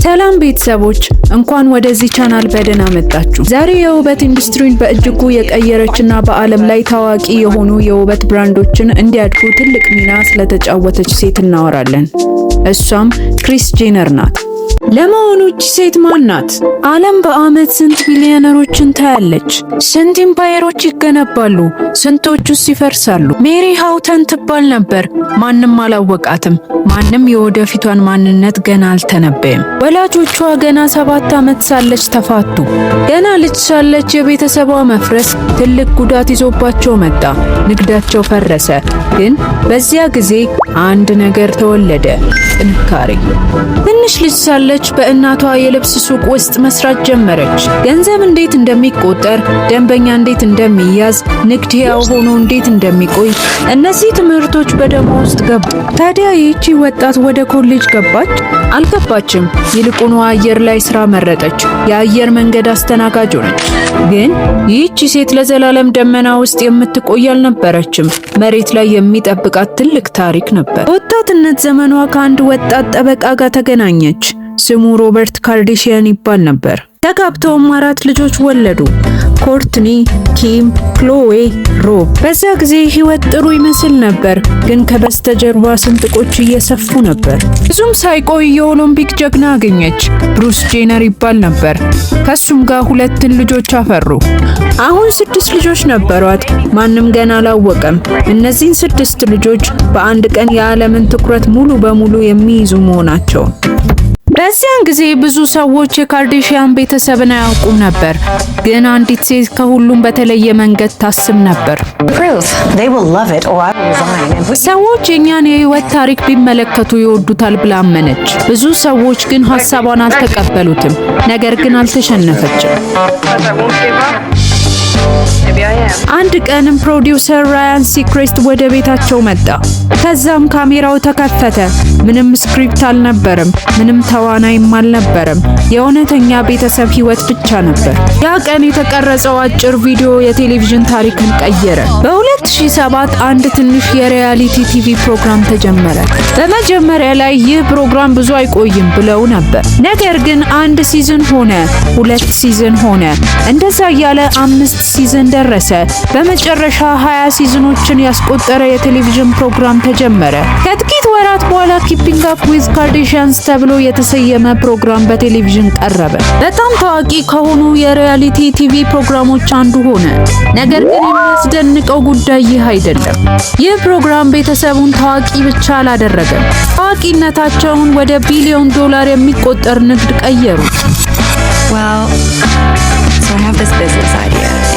ሰላም ቤተሰቦች እንኳን ወደዚህ ቻናል በደህና መጣችሁ። ዛሬ የውበት ኢንዱስትሪን በእጅጉ የቀየረችና በዓለም ላይ ታዋቂ የሆኑ የውበት ብራንዶችን እንዲያድጉ ትልቅ ሚና ስለተጫወተች ሴት እናወራለን። እሷም ክሪስ ጄነር ናት። ለመሆኑ እቺ ሴት ማን ናት? ዓለም በአመት ስንት ቢሊዮነሮችን ታያለች? ስንት ኢምፓየሮች ይገነባሉ? ስንቶቹስ ይፈርሳሉ? ሜሪ ሃውተን ትባል ነበር። ማንም አላወቃትም። ማንም የወደፊቷን ማንነት ገና አልተነበየም። ወላጆቿ ገና 7 ዓመት ሳለች ተፋቱ። ገና ልጅ ሳለች የቤተሰቧ መፍረስ ትልቅ ጉዳት ይዞባቸው መጣ። ንግዳቸው ፈረሰ። ግን በዚያ ጊዜ አንድ ነገር ተወለደ፣ ጥንካሬ። ትንሽ ልጅ ሳለች በእናቷ የልብስ ሱቅ ውስጥ መስራት ጀመረች። ገንዘብ እንዴት እንደሚቆጠር፣ ደንበኛ እንዴት እንደሚያዝ፣ ንግድ ሕያው ሆኖ እንዴት እንደሚቆይ እነዚህ ትምህርቶች በደሟ ውስጥ ገቡ። ታዲያ ይህቺ ወጣት ወደ ኮሌጅ ገባች? አልገባችም። ይልቁኑ አየር ላይ ስራ መረጠች። የአየር መንገድ አስተናጋጅ ሆነች። ግን ይህቺ ሴት ለዘላለም ደመና ውስጥ የምትቆይ አልነበረችም። መሬት ላይ የሚጠብቃት ትልቅ ታሪክ ነበር። በወጣትነት ዘመኗ ከአንድ ወጣት ጠበቃ ጋር ተገናኘች። ስሙ ሮበርት ካርዳሺያን ይባል ነበር። ተጋብተውም 4 ልጆች ወለዱ። ኮርትኒ፣ ኪም፣ ክሎዌ፣ ሮብ። በዛ ጊዜ ህይወት ጥሩ ይመስል ነበር፣ ግን ከበስተጀርባ ስንጥቆች እየሰፉ ነበር። ብዙም ሳይቆይ የኦሎምፒክ ጀግና አገኘች። ብሩስ ጄነር ይባል ነበር። ከሱም ጋር 2 ልጆች አፈሩ። አሁን 6 ልጆች ነበሯት። ማንም ገና አላወቀም። እነዚህን 6 ልጆች በአንድ ቀን የዓለምን ትኩረት ሙሉ በሙሉ የሚይዙ መሆናቸው። በዚያን ጊዜ ብዙ ሰዎች የካርዳሺያን ቤተሰብን አያውቁም ነበር፣ ግን አንዲት ሴት ከሁሉም በተለየ መንገድ ታስብ ነበር። ሰዎች የኛን የህይወት ታሪክ ቢመለከቱ ይወዱታል ብላ አመነች። ብዙ ሰዎች ግን ሐሳቧን አልተቀበሉትም፣ ነገር ግን አልተሸነፈችም። አንድ ቀንም ፕሮዲውሰር ራያን ሲክሬስት ወደ ቤታቸው መጣ። ከዛም ካሜራው ተከፈተ። ምንም ስክሪፕት አልነበረም፣ ምንም ተዋናይም አልነበረም። የእውነተኛ ቤተሰብ ህይወት ብቻ ነበር። ያ ቀን የተቀረጸው አጭር ቪዲዮ የቴሌቪዥን ታሪክን ቀየረ። በ2007 አንድ ትንሽ የሪያሊቲ ቲቪ ፕሮግራም ተጀመረ። በመጀመሪያ ላይ ይህ ፕሮግራም ብዙ አይቆይም ብለው ነበር። ነገር ግን 1 ሲዝን ሆነ፣ 2 ሲዝን ሆነ፣ እንደዛ እያለ 5 ሲዝን ደረሰ። በመጨረሻ 20 ሲዝኖችን ያስቆጠረ የቴሌቪዥን ፕሮግራም ተጀመረ። ከጥቂት ወራት በኋላ ኪፒንግ አፕ ዊዝ ካርዳሺያንስ ተብሎ የተሰየመ ፕሮግራም በቴሌቪዥን ቀረበ። በጣም ታዋቂ ከሆኑ የሪያሊቲ ቲቪ ፕሮግራሞች አንዱ ሆነ። ነገር ግን የሚያስደንቀው ጉዳይ ይህ አይደለም። ይህ ፕሮግራም ቤተሰቡን ታዋቂ ብቻ አላደረገም። ታዋቂነታቸውን ወደ $ቢሊዮን የሚቆጠር ንግድ ቀየሩት።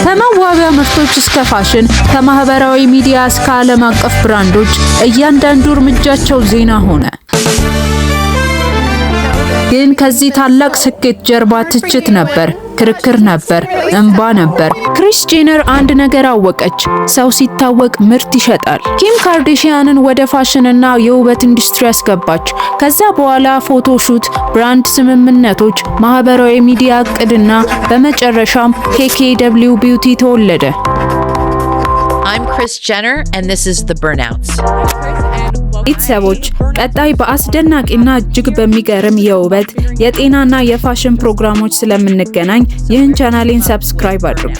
ከመዋቢያ ምርቶች እስከ ፋሽን፣ ከማህበራዊ ሚዲያ እስከ ዓለም አቀፍ ብራንዶች እያንዳንዱ እርምጃቸው ዜና ሆነ። ግን ከዚህ ታላቅ ስኬት ጀርባ ትችት ነበር፣ ክርክር ነበር፣ እንባ ነበር። ክሪስ ጄነር አንድ ነገር አወቀች። ሰው ሲታወቅ ምርት ይሸጣል። ኪም ካርዳሺያንን ወደ ፋሽንና የውበት ኢንዱስትሪ አስገባች። ከዛ በኋላ ፎቶሹት፣ ብራንድ ስምምነቶች፣ ማህበራዊ ሚዲያ እቅድና በመጨረሻም KKW ቢዩቲ ተወለደ። I'm Kris Jenner and this is The Burnouts. ቤተሰቦች ቀጣይ በአስደናቂና እጅግ በሚገርም የውበት የጤናና የፋሽን ፕሮግራሞች ስለምንገናኝ ይህን ቻናሌን ሰብስክራይብ አድርጉ።